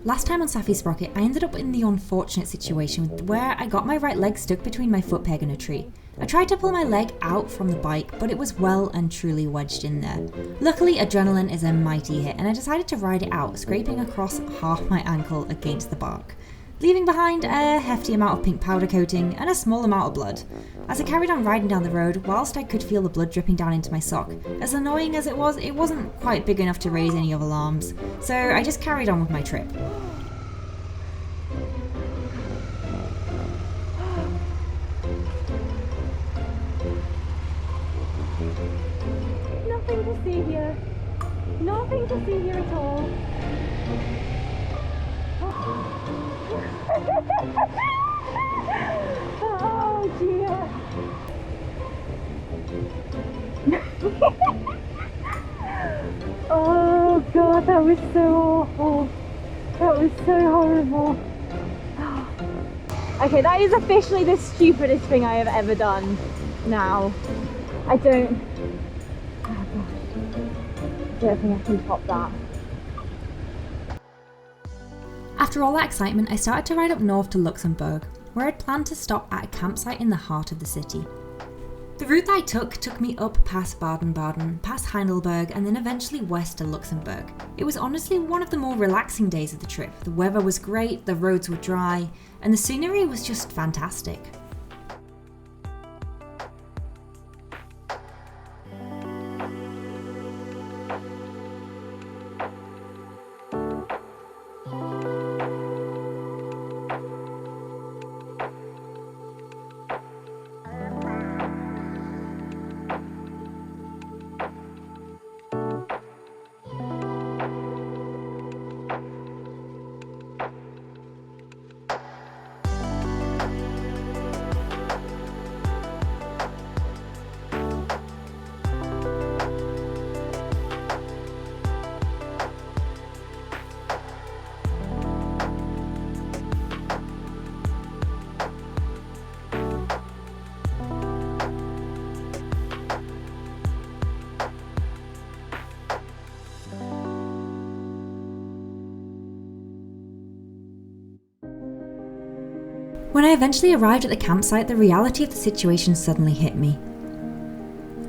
Last time on Saffy Sprocket, I ended up in the unfortunate situation where I got my right leg stuck between my foot peg and a tree. I tried to pull my leg out from the bike, but it was well and truly wedged in there. Luckily, adrenaline is a mighty hit, and I decided to ride it out, scraping across half my ankle against the bark, leaving behind a hefty amount of pink powder coating and a small amount of blood. As I carried on riding down the road, whilst I could feel the blood dripping down into my sock, as annoying as it wasn't quite big enough to raise any of alarms, so I just carried on with my trip. Nothing to see here. Nothing to see here at all. Oh dear. Oh god, that was so awful. That was so horrible. Okay, that is officially the stupidest thing I have ever done now. I don't think I can top that. After all that excitement, I started to ride up north to Luxembourg, where I'd planned to stop at a campsite in the heart of the city. The route that I took me up past Baden-Baden, past Heidelberg, and then eventually west to Luxembourg. It was honestly one of the more relaxing days of the trip. The weather was great, the roads were dry, and the scenery was just fantastic. When I eventually arrived at the campsite, the reality of the situation suddenly hit me.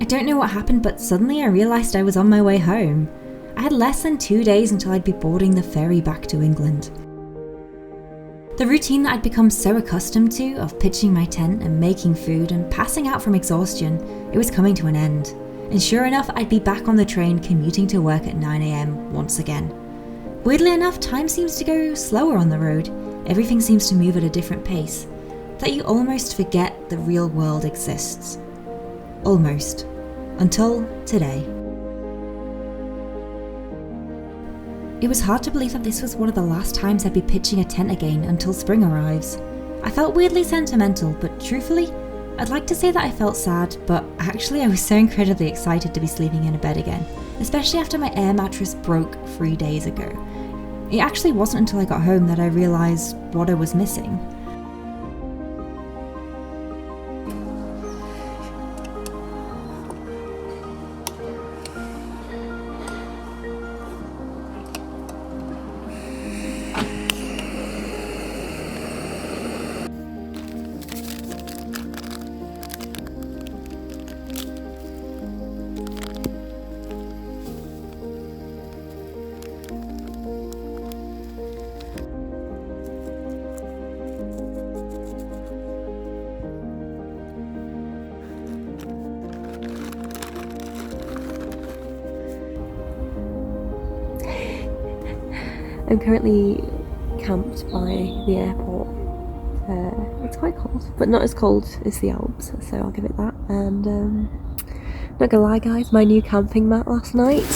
I don't know what happened, but suddenly I realised I was on my way home. I had less than 2 days until I'd be boarding the ferry back to England. The routine that I'd become so accustomed to, of pitching my tent and making food and passing out from exhaustion, it was coming to an end. And sure enough, I'd be back on the train commuting to work at 9 AM once again. Weirdly enough, time seems to go slower on the road. Everything seems to move at a different pace, that you almost forget the real world exists. Almost. Until today. It was hard to believe that this was one of the last times I'd be pitching a tent again until spring arrives. I felt weirdly sentimental, but truthfully, I'd like to say that I felt sad, but actually I was so incredibly excited to be sleeping in a bed again, especially after my air mattress broke 3 days ago. It actually wasn't until I got home that I realised what I was missing. I'm currently camped by the airport. It's quite cold, but not as cold as the Alps, so I'll give it that. And not gonna lie guys, my new camping mat last night,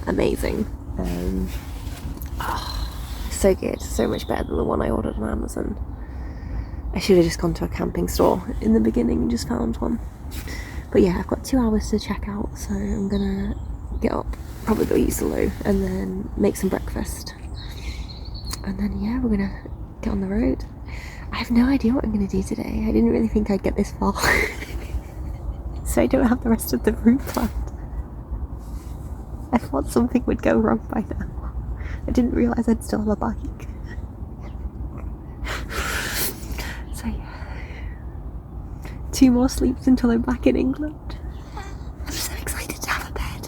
amazing. So good, so much better than the one I ordered on Amazon. I should have just gone to a camping store in the beginning and just found one. But yeah, I've got 2 hours to check out, so I'm gonna get up, probably go use the loo, and then make some breakfast. And then yeah, we're gonna get on the road. I have no idea what I'm gonna do today. I didn't really think I'd get this far. So I don't have the rest of the route planned. I thought something would go wrong by now. I didn't realise I'd still have a bike. So yeah, 2 more sleeps until I'm back in England. I'm so excited to have a bed.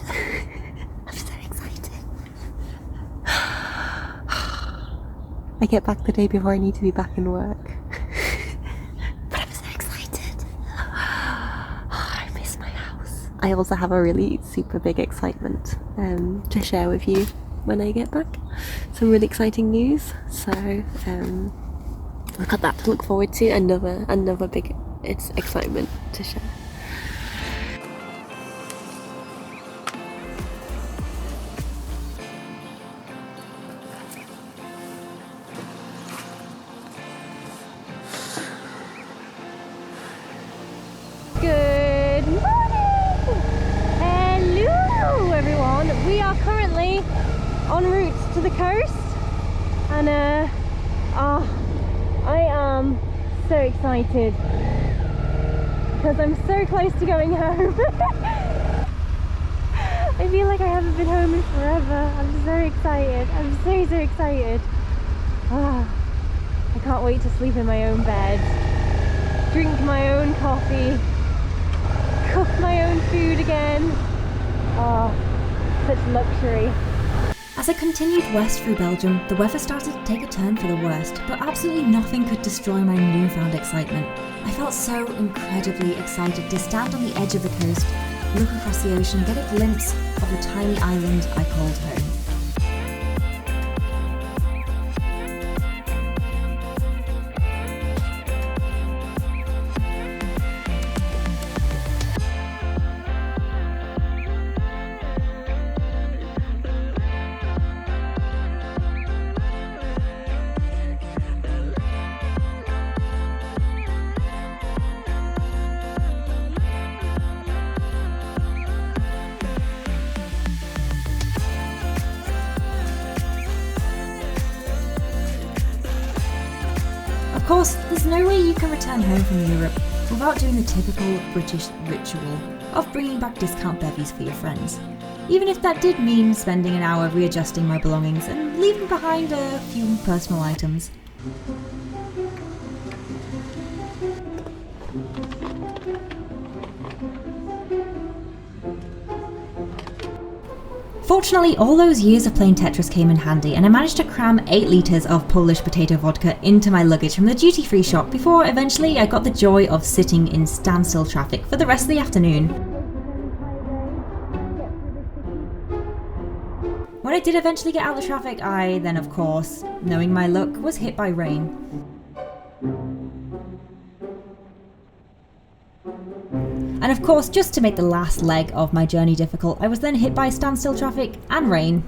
I'm so excited. I get back the day before I need to be back in work. But I'm so excited. I miss my house. I also have a really super big excitement to share with you when I get back. Some really exciting news. So I've got that to look forward to. Another big excitement to share. Good morning! Hello everyone! We are currently en route to the coast and I am so excited because I'm so close to going home. I feel like I haven't been home in forever. I'm so excited. I'm so excited. I can't wait to sleep in my own bed, drink my own coffee, cook my own food again. Such luxury. As I continued west through Belgium, the weather started to take a turn for the worst, but absolutely nothing could destroy my newfound excitement. I felt so incredibly excited to stand on the edge of the coast, look across the ocean and get a glimpse of the tiny island I called home. Of course, there's no way you can return home from Europe without doing the typical British ritual of bringing back discount bevies for your friends, even if that did mean spending an hour readjusting my belongings and leaving behind a few personal items. Fortunately, all those years of playing Tetris came in handy, and I managed to cram 8 litres of Polish potato vodka into my luggage from the duty-free shop before eventually I got the joy of sitting in standstill traffic for the rest of the afternoon. When I did eventually get out of the traffic, I then, of course, knowing my luck, was hit by rain. And of course, just to make the last leg of my journey difficult, I was then hit by standstill traffic and rain.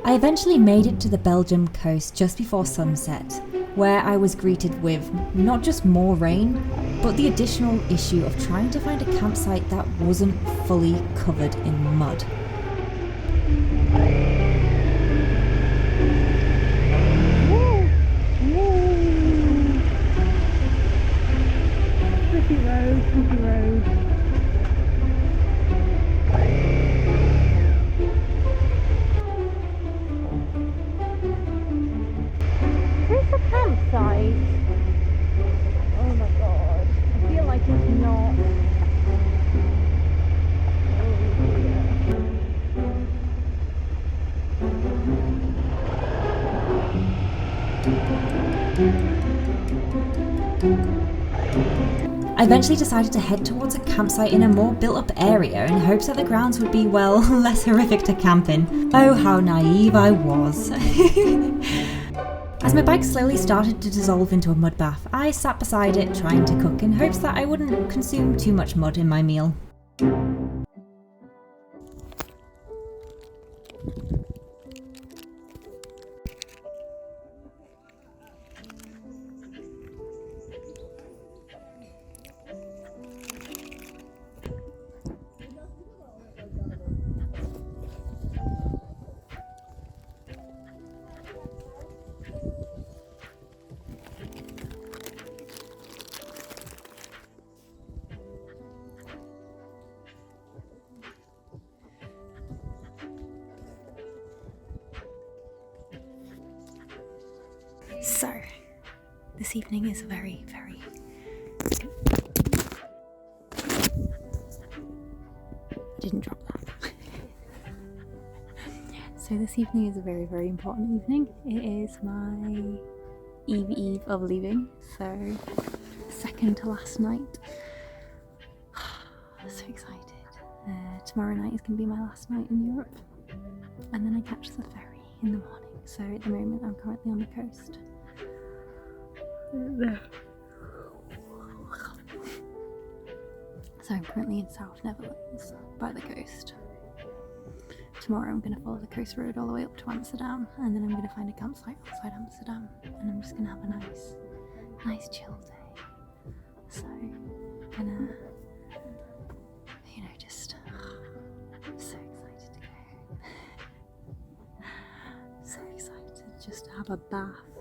I eventually made it to the Belgium coast just before sunset, where I was greeted with not just more rain, but the additional issue of trying to find a campsite that wasn't fully covered in mud. Tricky road. Is this a campsite? Oh my god. I feel like it's not. I eventually decided to head towards a campsite in a more built-up area in hopes that the grounds would be, well, less horrific to camp in. Oh, how naive I was. As my bike slowly started to dissolve into a mud bath, I sat beside it trying to cook in hopes that I wouldn't consume too much mud in my meal. So, this evening is very, very... I didn't drop that. So this evening is a very, very important evening. It is my eve of leaving, so second to last night. I'm so excited. Tomorrow night is going to be my last night in Europe, and then I catch the ferry in the morning. So at the moment I'm currently on the coast. So I'm currently in South Netherlands by the coast. Tomorrow I'm going to follow the coast road all the way up to Amsterdam, and then I'm going to find a campsite outside Amsterdam, and I'm just going to have a nice chill day. So I'm gonna, just I'm so excited to go. So excited just to have a bath